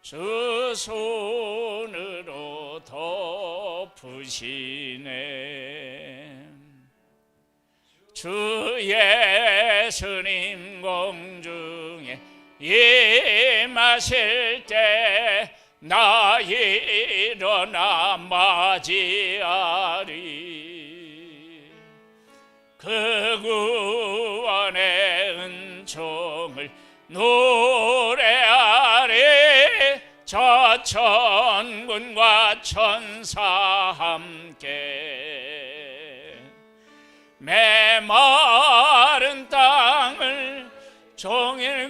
주 손으로 덮으시네. 주 예수님 공중에 임하실 때 나 일어나 맞이하리. 그 구원의 은총을 노래하리. 저 천군과 천사 함께 메마른 땅을 종일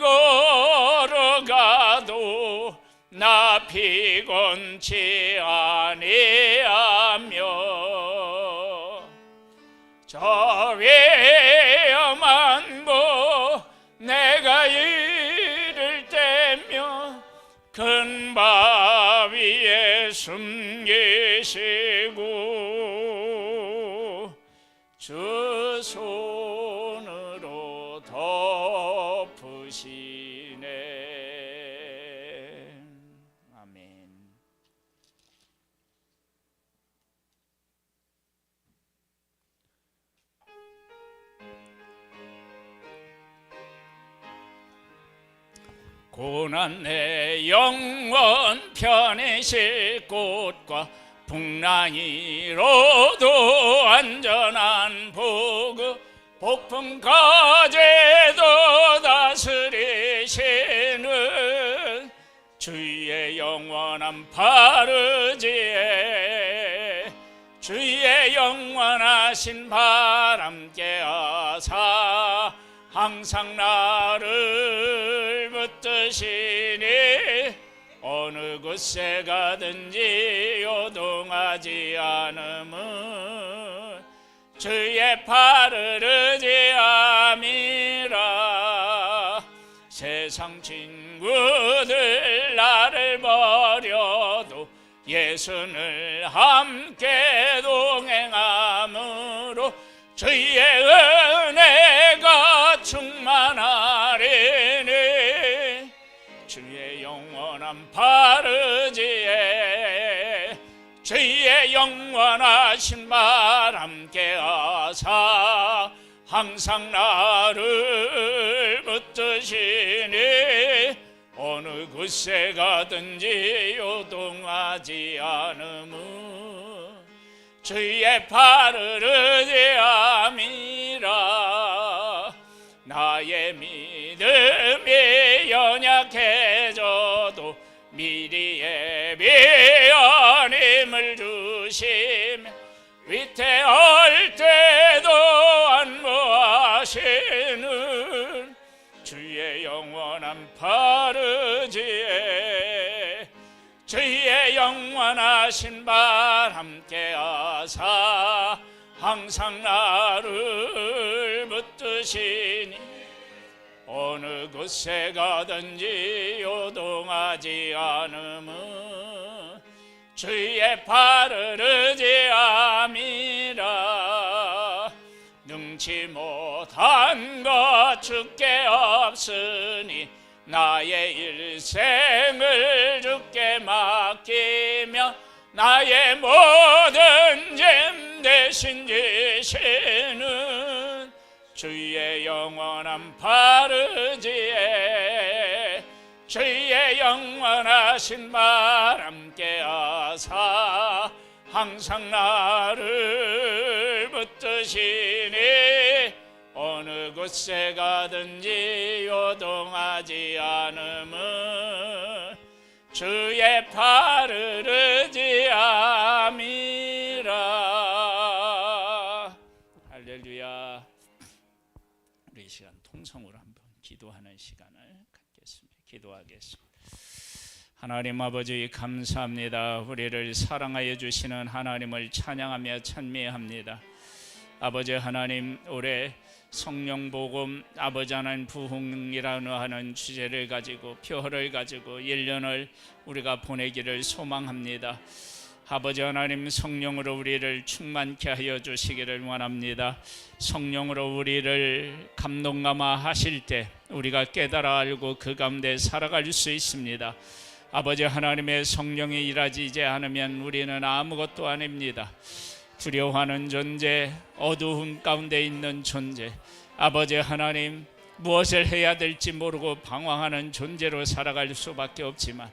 걸어가도 나 피곤치 아니하며 저 위험한 곳 내가 이를 때며 큰 바위에 숨기시고 주 손으로 덮으시네. 아멘. 고난 내 영원 편히쉴 곳과 풍랑이로도 안전한 보급 폭풍 가제도 다스리시는 주의 영원한 바르지에 주의 영원하신 바람께 하사 항상 나를 붙드시니 어느 곳에 가든지 요동하지 않음은 주의 팔을 의지함이라. 세상 친구들 나를 버려도 예수를 함께 동행함으로 주의 은혜가 충만하리니 주의 영원한 바르지에 주의 영원하신 발 함께 하사 항상 나를 붙드시니 어느 곳에 가든지 요동하지 않음은 주의 팔을 의지함이라. 나의 믿음이 연약해져도 미리 예비한 힘을 주시며 위태할 때도 안보하시는 주의 영원한 바르지에 주의 영원하신 발 함께 하사 항상 나를 붙드시니 어느 곳에 가든지 요동하지 않음은 주의 팔을 의지함이라. 능치 못한 것 주께 없으니 나의 일생을 주께 맡기며 나의 모든 짐 대신 지시는 주의 영원한 바르지에 주의 영원하신 발 함께 하사 항상 나를 붙드시니 어느 곳에 가든지 요동하지 않음은 주의 팔을 의지함이라. 할렐루야. 우리 이 시간 통성으로 한번 기도하는 시간을 갖겠습니다. 기도하겠습니다. 하나님 아버지 감사합니다. 우리를 사랑하여 주시는 하나님을 찬양하며 찬미합니다. 아버지 하나님, 올해 성령복음 아버지 하나님 부흥이라는 하는 주제를 가지고 표를 가지고 1년을 우리가 보내기를 소망합니다. 아버지 하나님, 성령으로 우리를 충만케 하여 주시기를 원합니다. 성령으로 우리를 감동감화 하실 때 우리가 깨달아 알고 그 가운데 살아갈 수 있습니다. 아버지 하나님의 성령이 일하지 않으면 우리는 아무것도 아닙니다. 두려워하는 존재, 어두움 가운데 있는 존재, 아버지 하나님, 무엇을 해야 될지 모르고 방황하는 존재로 살아갈 수밖에 없지만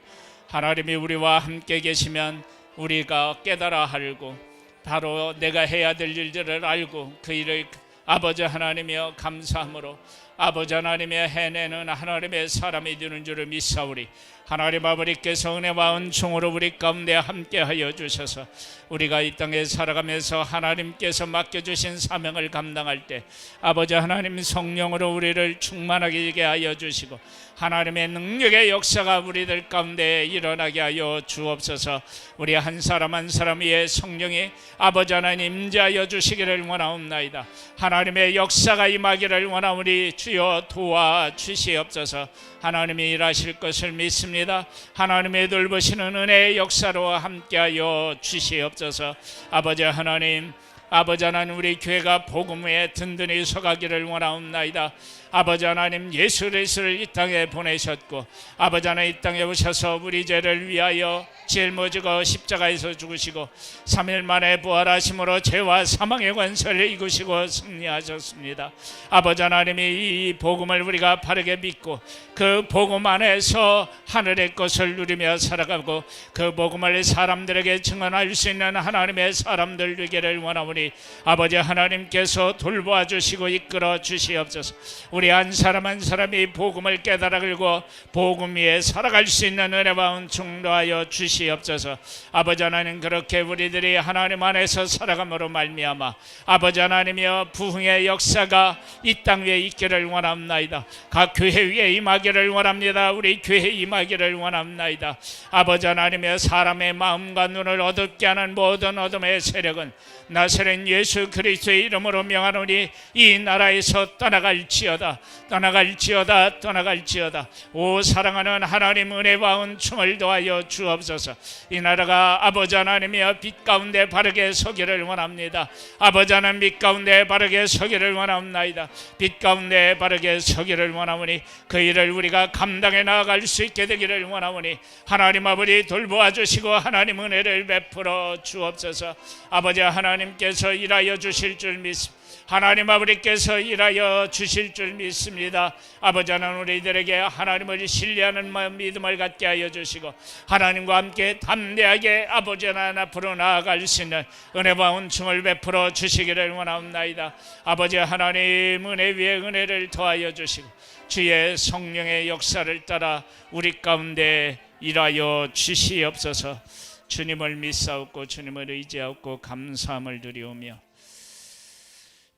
하나님이 우리와 함께 계시면 우리가 깨달아 알고 바로 내가 해야 될 일들을 알고 그 일을 아버지 하나님이여 감사함으로 아버지 하나님의 해내는 하나님의 사람이 되는 줄을 믿사오리. 하나님 아버지께서 은혜와 은총으로 우리 가운데 함께하여 주셔서 우리가 이 땅에 살아가면서 하나님께서 맡겨주신 사명을 감당할 때 아버지 하나님 성령으로 우리를 충만하게 하여 주시고 하나님의 능력의 역사가 우리들 가운데 일어나게 하여 주옵소서. 우리 한 사람 한 사람 위에 성령이 아버지 하나님 임재하여 주시기를 원하옵나이다. 하나님의 역사가 임하기를 원하오니 주여 도와주시옵소서. 하나님이 일하실 것을 믿습니다. 하나님의 돌보시는 은혜의 역사로 함께하여 주시옵소서. 아버지 하나님, 아버지 하나님, 우리 교회가 복음 위에 든든히 서가기를 원하옵나이다. 아버지 하나님, 예수 그리스도를 이 땅에 보내셨고 아버지 하나님 이 땅에 오셔서 우리 죄를 위하여 짊어지고 십자가에서 죽으시고 3일 만에 부활하심으로 죄와 사망의 권세를 이기시고 승리하셨습니다. 아버지 하나님이 이 복음을 우리가 바르게 믿고 그 복음 안에서 하늘의 것을 누리며 살아가고 그 복음을 사람들에게 증언할 수 있는 하나님의 사람들 되기를 원하오니 아버지 하나님께서 돌보아 주시고 이끌어 주시옵소서. 우리 한 사람 한 사람이 복음을 깨달아 들고 복음 위에 살아갈 수 있는 은혜와 은총 더하여 주시옵소서. 아버지 하나님, 그렇게 우리들이 하나님 안에서 살아감으로 말미암아 아버지 하나님이여 부흥의 역사가 이 땅 위에 있기를 원합나이다. 각 교회 위에 임하기를 원합니다. 우리 교회에 임하기를 원합나이다. 아버지 하나님이여 사람의 마음과 눈을 어둡게 하는 모든 어둠의 세력은 나사렛 예수 그리스도의 이름으로 명하노니 이 나라에서 떠나갈지어다. 떠나갈지어다. 떠나갈지어다. 오 사랑하는 하나님, 은혜와 은총을 더하여 주옵소서. 이 나라가 아버지 하나님이여 빛 가운데 바르게 서기를 원합니다. 아버지 하나님, 빛 가운데 바르게 서기를 원합나이다. 빛 가운데 바르게 서기를 원하오니 그 일을 우리가 감당해 나아갈 수 있게 되기를 원하오니 하나님 아버지 돌보아 주시고 하나님 은혜를 베풀어 주옵소서. 아버지 하나님께서 일하여 주실 줄 믿습니다. 하나님 아버지께서 일하여 주실 줄 믿습니다. 아버지 하나님, 우리들에게 하나님을 신뢰하는 믿음을 갖게 하여 주시고 하나님과 함께 담대하게 아버지 하나님 앞으로 나아갈 수 있는 은혜와 은총을 베풀어 주시기를 원하옵나이다. 아버지 하나님, 은혜 위에 은혜를 더하여 주시고 주의 성령의 역사를 따라 우리 가운데 일하여 주시옵소서. 주님을 믿사옵고 주님을 의지하옵고 감사함을 드리오며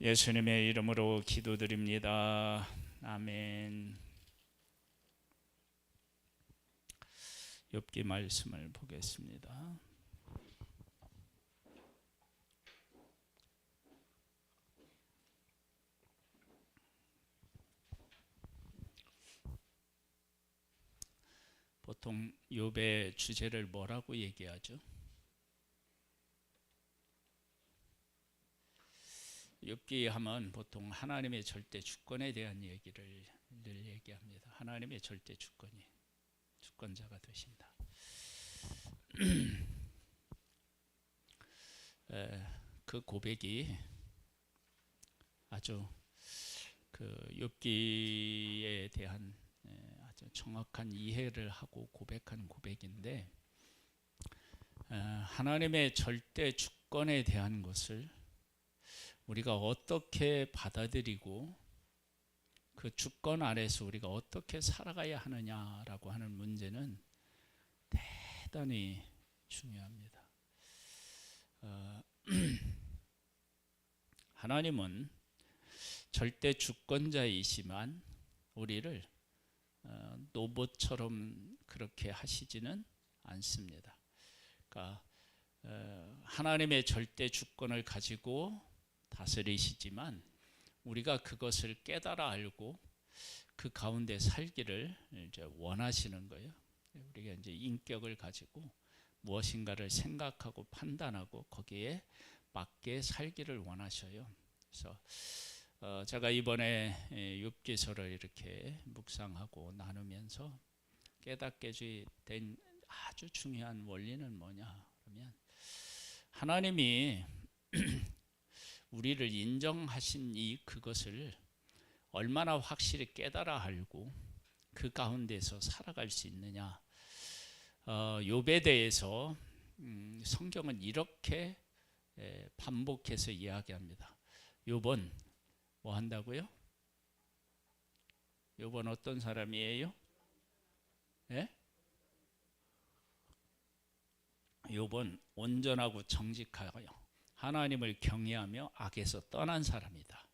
예수님의 이름으로 기도드립니다. 아멘. 욥기 말씀을 보겠습니다. 보통 욥의 주제를 뭐라고 얘기하죠? 욥기 하면 보통 하나님의 절대 주권에 대한 얘기를 늘 얘기합니다. 하나님의 절대 주권자가 되신다. 그 고백이 아주 그 욥기에 대한 아주 정확한 이해를 하고 고백한 고백인데, 하나님의 절대 주권에 대한 것을 우리가 어떻게 받아들이고 그 주권 아래서 우리가 어떻게 살아가야 하느냐라고 하는 문제는 대단히 중요합니다. 하나님은 절대 주권자이시만 우리를 노봇처럼 그렇게 하시지는 않습니다. 그러니까 하나님의 절대 주권을 가지고 다스리시지만 우리가 그것을 깨달아 알고 그 가운데 살기를 이제 원하시는 거예요. 우리가 이제 인격을 가지고 무엇인가를 생각하고 판단하고 거기에 맞게 살기를 원하셔요. 그래서 제가 이번에 욥기서를 이렇게 묵상하고 나누면서 깨닫게 된 아주 중요한 원리는 뭐냐 그러면 하나님이 우리를 인정하신 그것을 얼마나 확실히 깨달아 알고 그 가운데서 살아갈 수 있느냐. 욥에 대해서 성경은 이렇게 반복해서 이야기합니다. 욥은 뭐 한다고요? 욥은 어떤 사람이에요? 예? 욥은 온전하고 정직하여 하나님을 경외하며 악에서 떠난 사람이다.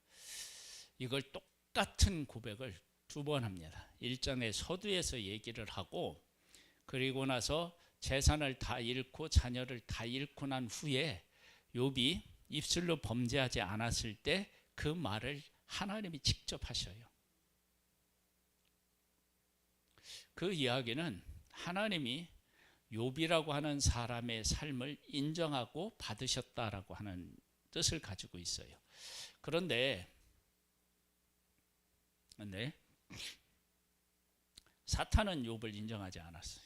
이걸 똑같은 고백을 두 번 합니다. 1장의 서두에서 얘기를 하고 그리고 나서 재산을 다 잃고 자녀를 다 잃고 난 후에 욥이 입술로 범죄하지 않았을 때 그 말을 하나님이 직접 하셔요. 그 이야기는 하나님이 욥이라고 하는 사람의 삶을 인정하고 받으셨다라고 하는 뜻을 가지고 있어요. 그런데 사탄은 욥을 인정하지 않았어요.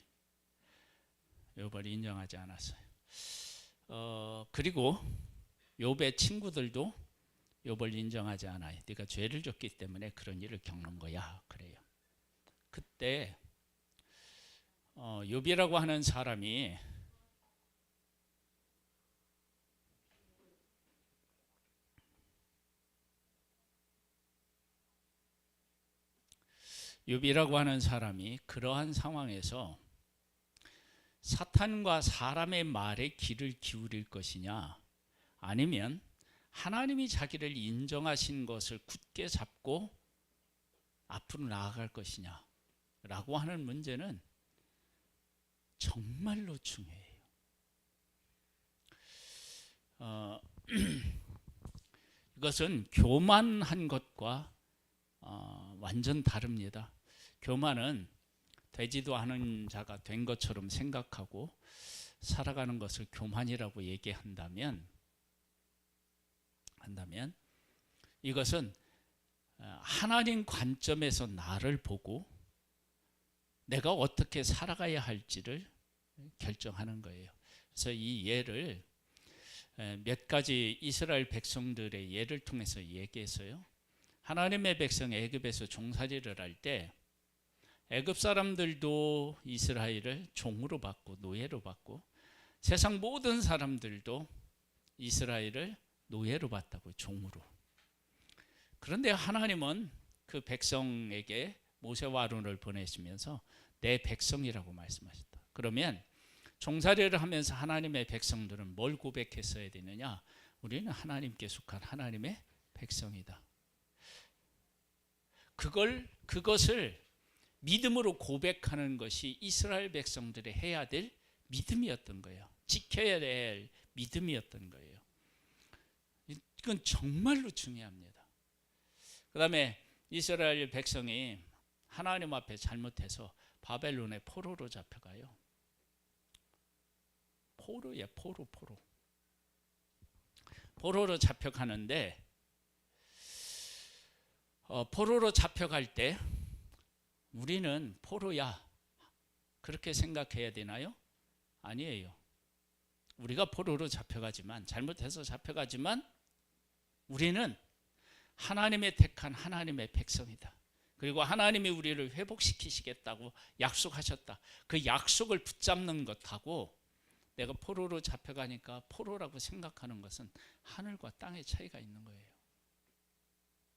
욥을 인정하지 않았어요. 그리고 욥의 친구들도 욥을 인정하지 않아요. 네가 죄를 졌기 때문에 그런 일을 겪는 거야. 그래요. 그때 욥이라고 하는 사람이 그러한 상황에서 사탄과 사람의 말에 귀를 기울일 것이냐 아니면 하나님이 자기를 인정하신 것을 굳게 잡고 앞으로 나아갈 것이냐 라고 하는 문제는 정말로 중요해요. 이것은 교만한 것과 완전 다릅니다. 교만은 되지도 않은 자가 된 것처럼 생각하고 살아가는 것을 교만이라고 얘기한다면 이것은 하나님 관점에서 나를 보고 내가 어떻게 살아가야 할지를 결정하는 거예요. 그래서 이 예를 몇 가지 이스라엘 백성들의 예를 통해서 얘기했어요. 하나님의 백성 애굽에서 종살이를 할 때 애굽 사람들도 이스라엘을 종으로 받고 노예로 받고 세상 모든 사람들도 이스라엘을 노예로 받다고 종으로. 그런데 하나님은 그 백성에게 모세와 아론을 보내시면서 내 백성이라고 말씀하셨다. 그러면 종살이를 하면서 하나님의 백성들은 뭘 고백했어야 되느냐? 우리는 하나님께 속한 하나님의 백성이다. 그것을 믿음으로 고백하는 것이 이스라엘 백성들이 해야 될 믿음이었던 거예요. 지켜야 될 믿음이었던 거예요. 이건 정말로 중요합니다. 그 다음에 이스라엘 백성이 하나님 앞에 잘못해서 바벨론의 포로로 잡혀가요. 포로로 잡혀가는데 포로로 잡혀갈 때 우리는 포로야 그렇게 생각해야 되나요? 아니에요. 우리가 포로로 잡혀가지만 잘못해서 잡혀가지만 우리는 하나님의 택한 하나님의 백성이다. 그리고 하나님이 우리를 회복시키시겠다고 약속하셨다. 그 약속을 붙잡는 것하고 내가 포로로 잡혀가니까 포로라고 생각하는 것은 하늘과 땅의 차이가 있는 거예요.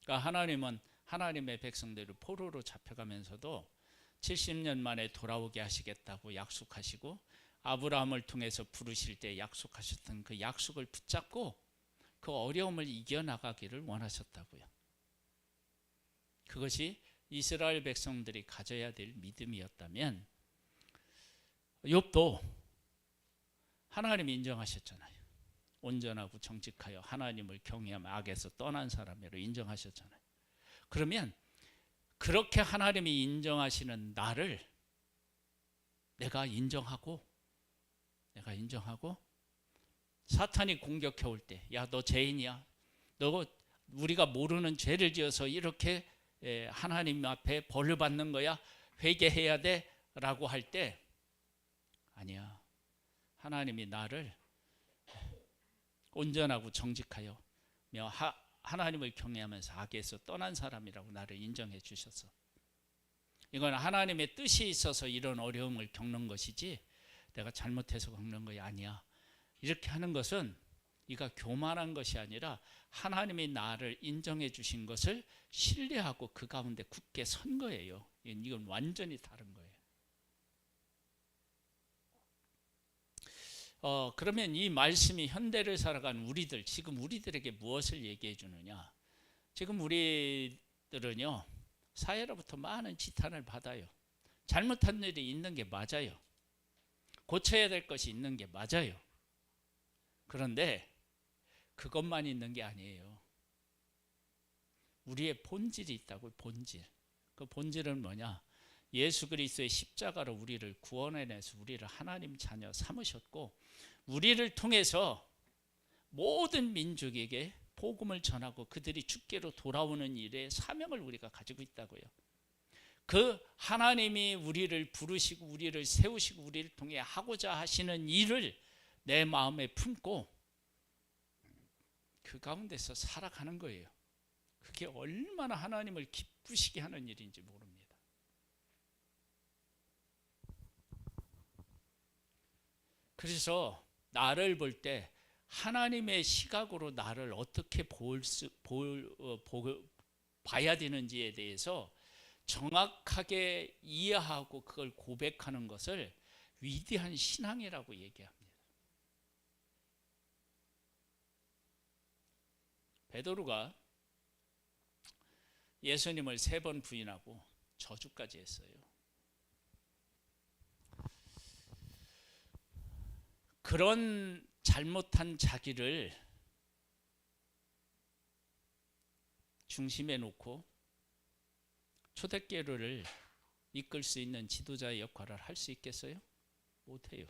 그러니까 하나님은 하나님의 백성들을 포로로 잡혀가면서도 70년 만에 돌아오게 하시겠다고 약속하시고 아브라함을 통해서 부르실 때 약속하셨던 그 약속을 붙잡고 그 어려움을 이겨나가기를 원하셨다고요. 그것이 이스라엘 백성들이 가져야 될 믿음이었다면 욥도 하나님이 인정하셨잖아요. 온전하고 정직하여 하나님을 경외하며 악에서 떠난 사람으로 인정하셨잖아요. 그러면 그렇게 하나님이 인정하시는 나를 내가 인정하고 사탄이 공격해 올 때 야 너 죄인이야. 너 우리가 모르는 죄를 지어서 이렇게 하나님 앞에 벌을 받는 거야. 회개해야 돼 라고 할 때 아니야. 하나님이 나를 온전하고 정직하여 하나님을 경외하면서 악에서 떠난 사람이라고 나를 인정해 주셨어. 이건 하나님의 뜻이 있어서 이런 어려움을 겪는 것이지 내가 잘못해서 겪는 것이 아니야. 이렇게 하는 것은 네가 교만한 것이 아니라 하나님이 나를 인정해 주신 것을 신뢰하고 그 가운데 굳게 선 거예요. 이건 완전히 다른 거예요. 그러면 이 말씀이 현대를 살아가는 우리들, 지금 우리들에게 무엇을 얘기해 주느냐? 지금 우리들은요, 사회로부터 많은 지탄을 받아요. 잘못한 일이 있는 게 맞아요. 고쳐야 될 것이 있는 게 맞아요. 그런데 그것만 있는 게 아니에요. 우리의 본질이 있다고. 본질. 그 본질은 뭐냐? 예수 그리스도의 십자가로 우리를 구원해내서 우리를 하나님 자녀 삼으셨고, 우리를 통해서 모든 민족에게 복음을 전하고 그들이 주께로 돌아오는 일에 사명을 우리가 가지고 있다고요. 그 하나님이 우리를 부르시고 우리를 세우시고 우리를 통해 하고자 하시는 일을 내 마음에 품고 그 가운데서 살아가는 거예요. 그게 얼마나 하나님을 기쁘시게 하는 일인지 모릅니다. 그래서 나를 볼 때 하나님의 시각으로 나를 어떻게 봐야 되는지에 대해서 정확하게 이해하고 그걸 고백하는 것을 위대한 신앙이라고 얘기합니다. 베드로가 예수님을 3번 부인하고 저주까지 했어요. 그런 잘못한 자기를 중심에 놓고 초대교회를 이끌 수 있는 지도자의 역할을 할 수 있겠어요? 못해요.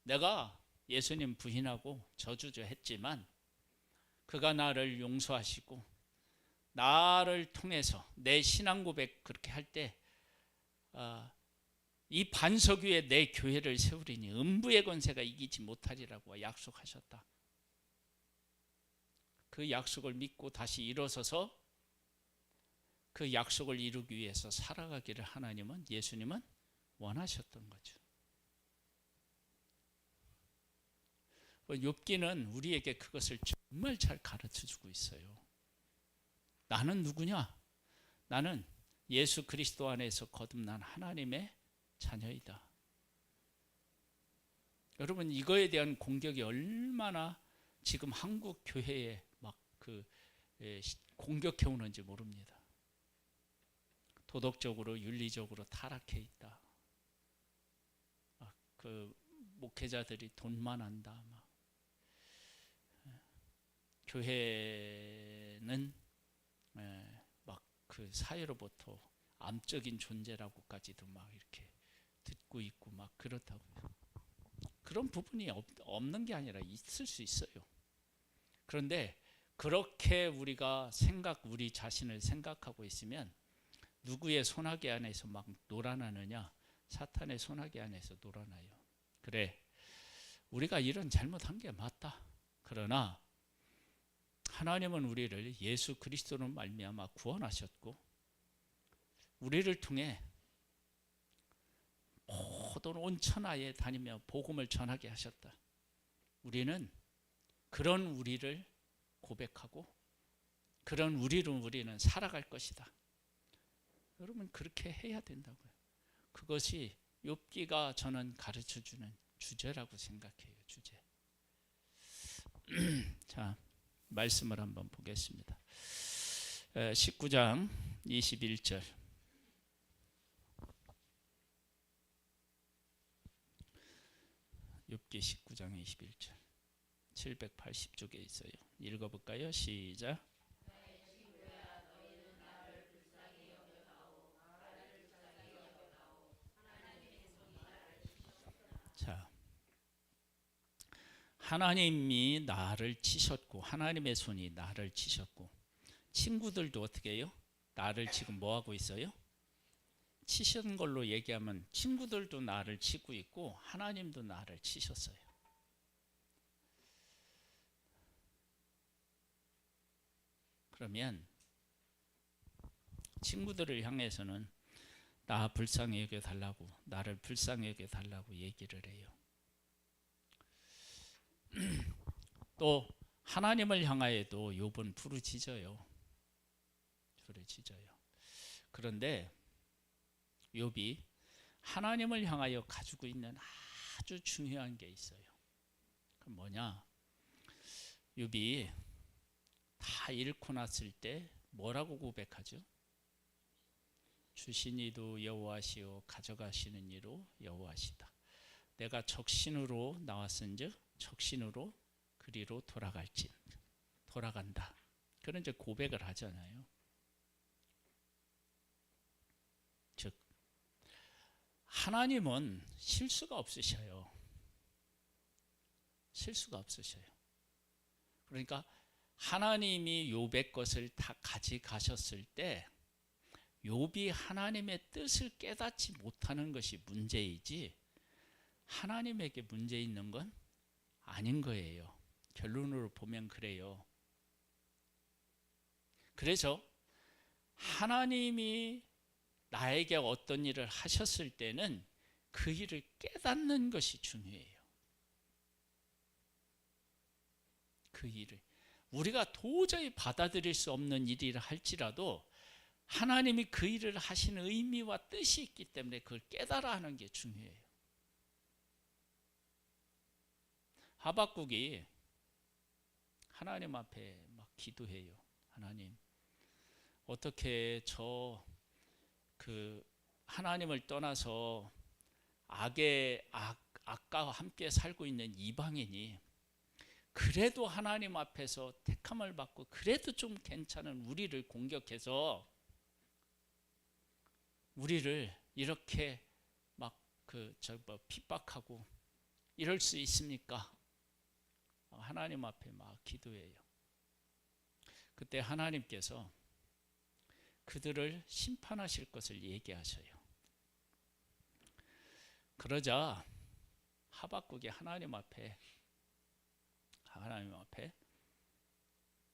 내가 예수님 부인하고 저주했지만 그가 나를 용서하시고 나를 통해서 내 신앙 고백 그렇게 할 때 이 반석 위에 내 교회를 세우리니 음부의 권세가 이기지 못하리라고 약속하셨다. 그 약속을 믿고 다시 일어서서 그 약속을 이루기 위해서 살아가기를 예수님은 원하셨던 거죠. 욥기는 우리에게 그것을 정말 잘 가르쳐주고 있어요. 나는 누구냐? 나는 예수 그리스도 안에서 거듭난 하나님의 자녀이다. 여러분, 이거에 대한 공격이 얼마나 지금 한국 교회에 막 공격해 오는지 모릅니다. 도덕적으로 윤리적으로 타락해 있다. 목회자들이 돈만 한다. 교회는 그 사회로부터 암적인 존재라고까지도 이렇게 듣고 있고 그렇다고. 그런 부분이 없는 게 아니라 있을 수 있어요. 그런데 그렇게 우리가 우리 자신을 생각하고 있으면 누구의 손아귀 안에서 놀아나느냐? 사탄의 손아귀 안에서 놀아나요. 그래, 우리가 이런 잘못한 게 맞다. 그러나 하나님은 우리를 예수 그리스도로 말미암아 구원하셨고 우리를 통해 모든 온 천하에 다니며 복음을 전하게 하셨다. 우리는 그런 우리를 고백하고 그런 우리로 우리는 살아갈 것이다. 여러분, 그렇게 해야 된다고요. 그것이 욥기가 저는 가르쳐주는 주제라고 생각해요. 주제. 자, 말씀을 한번 보겠습니다. 19장 21절. 욥기 19장 21절. 780쪽에 있어요. 읽어볼까요? 시작. 자, 하나님이 나를 치셨고 하나님의 손이 나를 치셨고 친구들도 어떻게 해요? 나를 지금 뭐하고 있어요? 치신 걸로 얘기하면 친구들도 나를 치고 있고 하나님도 나를 치셨어요. 그러면 친구들을 향해서는 나 불쌍히 여겨달라고, 나를 불쌍히 여겨달라고 얘기를 해요. 또 하나님을 향하여도 욥은 부르짖어요. 부르짖어요. 그런데 욥이 하나님을 향하여 가지고 있는 아주 중요한 게 있어요. 그 뭐냐? 욥이 다 잃고 났을 때 뭐라고 고백하죠? 주신 이도 여호와시요 가져가시는 이로 여호와시다. 내가 적신으로 나왔은즉 적신으로 그리로 돌아갈진, 돌아간다. 그런 이제 고백을 하잖아요. 즉 하나님은 실수가 없으셔요. 실수가 없으셔요. 그러니까 하나님이 욥의 것을 다 가져가셨을 때 욥이 하나님의 뜻을 깨닫지 못하는 것이 문제이지 하나님에게 문제 있는 건 아닌 거예요. 결론으로 보면 그래요. 그래서 하나님이 나에게 어떤 일을 하셨을 때는 그 일을 깨닫는 것이 중요해요. 그 일을 우리가 도저히 받아들일 수 없는 일이라 할지라도 하나님이 그 일을 하신 의미와 뜻이 있기 때문에 그걸 깨달아 하는 게 중요해요. 하박국이 하나님 앞에 막 기도해요. 하나님, 어떻게 하나님을 떠나서 악과 함께 살고 있는 이방인이 그래도 하나님 앞에서 택함을 받고 그래도 좀 괜찮은 우리를 공격해서 우리를 이렇게 막 핍박하고 이럴 수 있습니까? 하나님 앞에 막 기도해요. 그때 하나님께서 그들을 심판하실 것을 얘기하셔요. 그러자 하박국이 하나님 앞에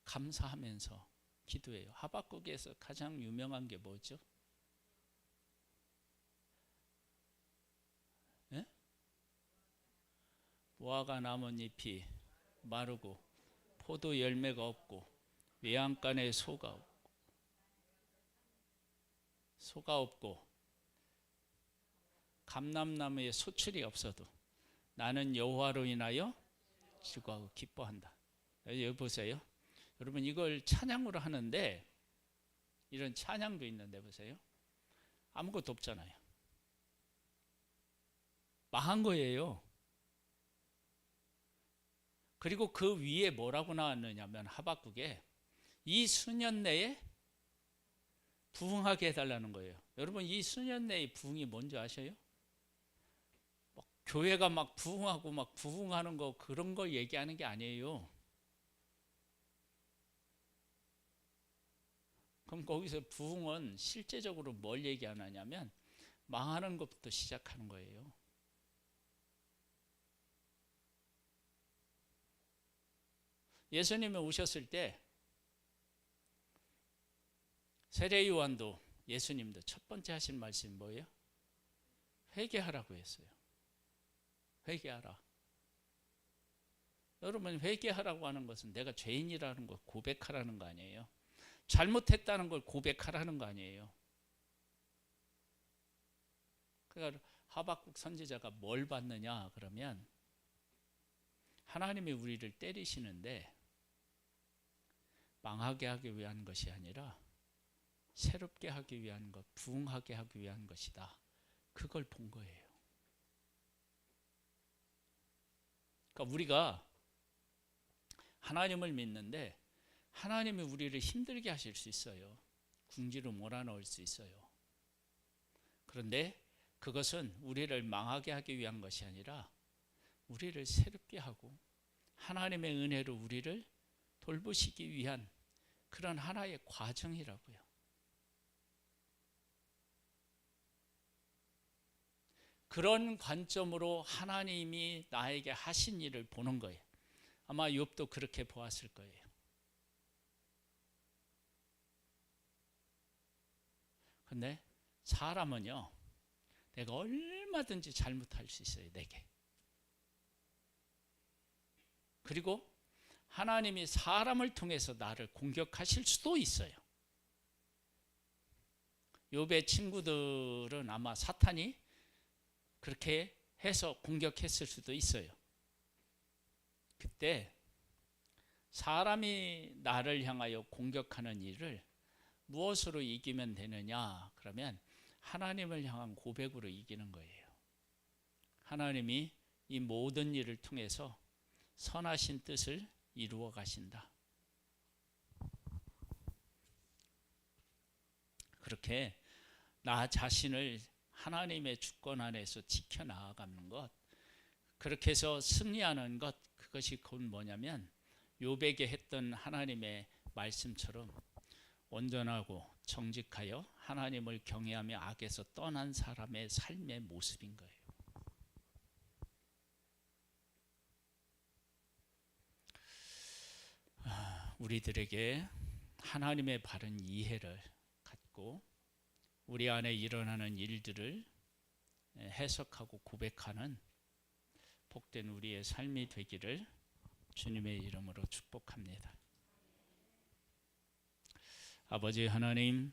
감사하면서 기도해요. 하박국에서 가장 유명한 게 뭐죠? 예? 무화과 나뭇잎이 마르고 포도 열매가 없고 외양간에 소가 없고 감람나무에 소출이 없어도 나는 여호와로 인하여 즐거워하고 기뻐한다. 여기 보세요. 여러분 이걸 찬양으로 하는데 이런 찬양도 있는데 보세요. 아무것도 없잖아요. 망한 거예요. 그리고 그 위에 뭐라고 나왔느냐면 하박국에 이 수년 내에 부흥하게 해달라는 거예요. 여러분 이 수년 내의 부흥이 뭔지 아셔요? 막 교회가 막 부흥하고 막 부흥하는 거 그런 거 얘기하는 게 아니에요. 그럼 거기서 부흥은 실제적으로 뭘 얘기하느냐면 망하는 것부터 시작하는 거예요. 예수님이 오셨을 때 세례 요한도 예수님도 첫 번째 하신 말씀이 뭐예요? 회개하라고 했어요. 회개하라. 여러분 회개하라고 하는 것은 내가 죄인이라는 걸 고백하라는 거 아니에요. 잘못했다는 걸 고백하라는 거 아니에요. 그러니까 하박국 선지자가 뭘 받느냐 그러면 하나님이 우리를 때리시는데 망하게 하기 위한 것이 아니라 새롭게 하기 위한 것, 부흥하게 하기 위한 것이다. 그걸 본 거예요. 그러니까 우리가 하나님을 믿는데 하나님이 우리를 힘들게 하실 수 있어요. 궁지로 몰아넣을 수 있어요. 그런데 그것은 우리를 망하게 하기 위한 것이 아니라 우리를 새롭게 하고 하나님의 은혜로 우리를 돌보시기 위한 그런 하나의 과정이라고요. 그런 관점으로 하나님이 나에게 하신 일을 보는 거예요. 아마 욥도 그렇게 보았을 거예요. 근데 사람은요, 내가 얼마든지 잘못할 수 있어요, 내게. 그리고 하나님이 사람을 통해서 나를 공격하실 수도 있어요. 욥의 친구들은 아마 사탄이 그렇게 해서 공격했을 수도 있어요. 그때 사람이 나를 향하여 공격하는 일을 무엇으로 이기면 되느냐? 그러면 하나님을 향한 고백으로 이기는 거예요. 하나님이 이 모든 일을 통해서 선하신 뜻을 이루어 가신다. 그렇게 나 자신을 하나님의 주권 안에서 지켜나가는 것, 그렇게 해서 승리하는 것, 그것이 곧 뭐냐면 욥에게 했던 하나님의 말씀처럼 온전하고 정직하여 하나님을 경외하며 악에서 떠난 사람의 삶의 모습인 거예요. 우리들에게 하나님의 바른 이해를 갖고 우리 안에 일어나는 일들을 해석하고 고백하는 복된 우리의 삶이 되기를 주님의 이름으로 축복합니다. 아버지 하나님,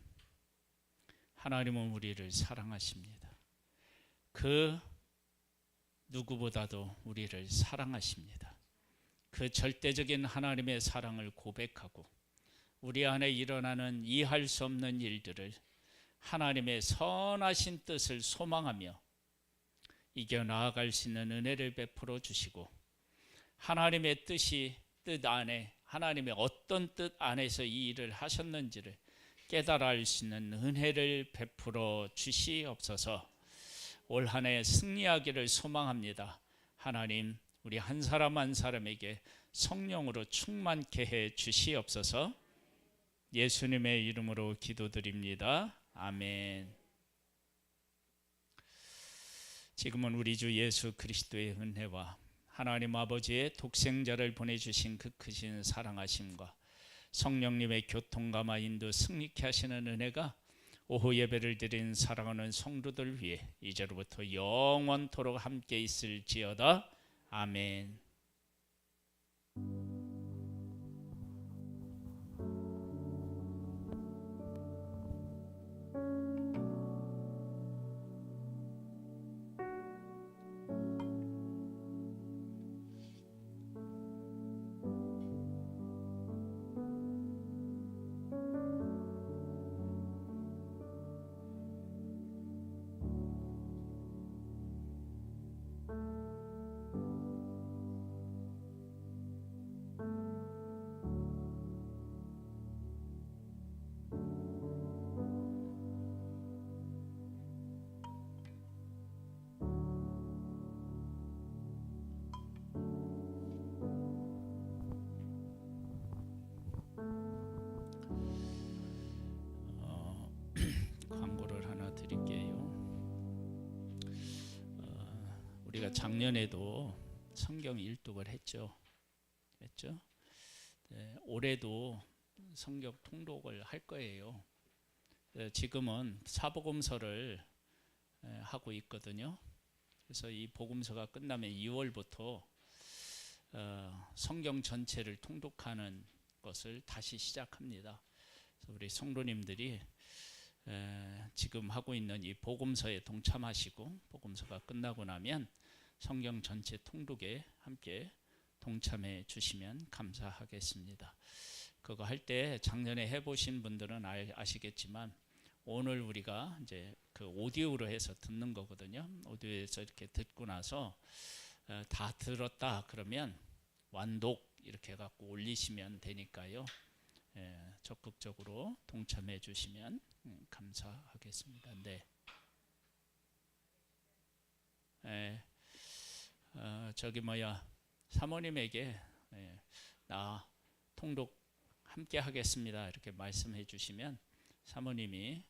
하나님은 우리를 사랑하십니다. 그 누구보다도 우리를 사랑하십니다. 그 절대적인 하나님의 사랑을 고백하고 우리 안에 일어나는 이해할 수 없는 일들을 하나님의 선하신 뜻을 소망하며 이겨나아갈 수 있는 은혜를 베풀어 주시고, 하나님의 뜻 안에, 하나님의 어떤 뜻 안에서 이 일을 하셨는지를 깨달아 알 수 있는 은혜를 베풀어 주시옵소서. 올 한 해 승리하기를 소망합니다. 하나님, 우리 한 사람 한 사람에게 성령으로 충만케 해 주시옵소서. 예수님의 이름으로 기도드립니다. 아멘. 지금은 우리 주 예수 그리스도의 은혜와 하나님 아버지의 독생자를 보내주신 그 크신 사랑하심과 성령님의 교통감화 인도 승리케 하시는 은혜가 오후 예배를 드린 사랑하는 성도들 위해 이제로부터 영원토록 함께 있을지어다. 아멘. 광고를 하나 드릴게요. 우리가 작년에도 성경 일독을 했죠. 네, 올해도 성경 통독을 할 거예요. 지금은 사복음서를 하고 있거든요. 그래서 이 복음서가 끝나면 2월부터 성경 전체를 통독하는 것을 다시 시작합니다. 그래서 우리 성도님들이 지금 하고 있는 이 복음서에 동참하시고 복음서가 끝나고 나면 성경 전체 통독에 함께 동참해 주시면 감사하겠습니다. 그거 할 때 작년에 해보신 분들은 아시겠지만 오늘 우리가 이제 그 오디오로 해서 듣는 거거든요. 오디오에서 이렇게 듣고 나서 다 들었다 그러면 완독 이렇게 해갖고 올리시면 되니까요. 적극적으로 동참해 주시면 감사하겠습니다. 네. 사모님에게 나 통독 함께 하겠습니다 이렇게 말씀해 주시면 사모님이